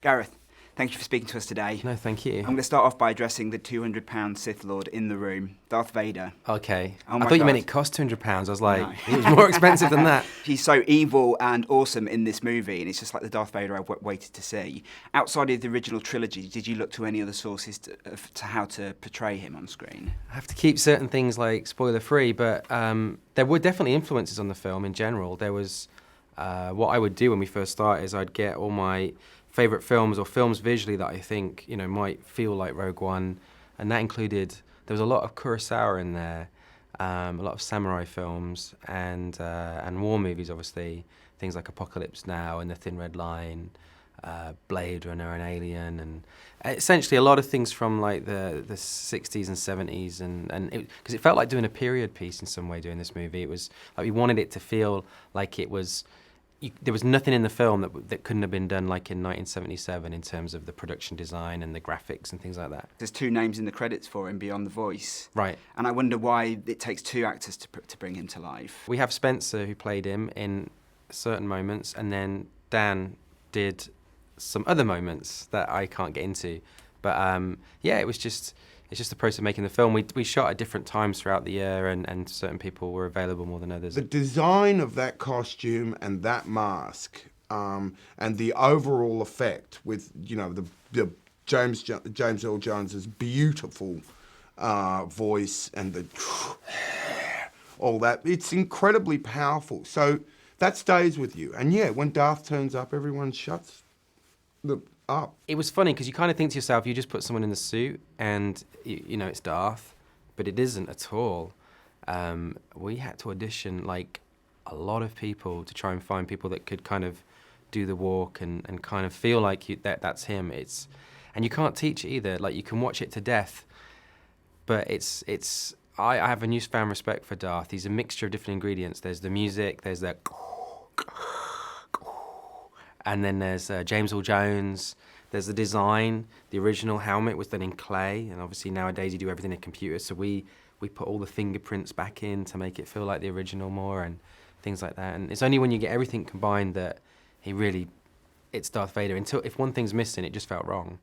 Gareth, thank you for speaking to us today. No, thank you. I'm going to start off by addressing the £200 Sith Lord in the room, Darth Vader. Okay. Oh I my thought you meant God. it cost £200. I was like, No. it was more expensive than that. He's so evil and awesome in this movie, and it's just like the Darth Vader I've waited to see. Outside of the original trilogy, did you look to any other sources to how to portray him on screen? I have to keep certain things like spoiler free, but there were definitely influences on the film in general. There was what I would do when we first started is I'd get all my favourite films or films visually that I think might feel like Rogue One, and that included, there was a lot of Kurosawa in there, a lot of samurai films and war movies, obviously, things like Apocalypse Now and The Thin Red Line, Blade Runner and Alien, and essentially a lot of things from like the 60s and 70s, and because it felt like doing a period piece in some way doing this movie. It was like we wanted it to feel like it was. There was nothing in the film that couldn't have been done like in 1977 in terms of the production design and the graphics and things like that. There's two names in the credits for him beyond the voice. Right. And I wonder why it takes two actors to bring him to life. We have Spencer, who played him in certain moments, and then Dan did some other moments that I can't get into. But yeah, it's just the process of making the film. We shot at different times throughout the year, and certain people were available more than others. The design of that costume and that mask, and the overall effect with the James Earl Jones's beautiful voice and the all that, it's incredibly powerful. So that stays with you. And yeah, when Darth turns up, everyone shuts up. It was funny because you kind of think to yourself, you just put someone in the suit and it's Darth, but it isn't at all. We had to audition like a lot of people to try and find people that could kind of do the walk and kind of feel like that's him. And you can't teach it either. Like, you can watch it to death, but I have a newfound respect for Darth. He's a mixture of different ingredients. There's the music, there's the and then there's James Earl Jones, there's the design. The original helmet was done in clay, and obviously nowadays you do everything in computer, so we put all the fingerprints back in to make it feel like the original more, and things like that. And it's only when you get everything combined that it's Darth Vader. If one thing's missing, it just felt wrong.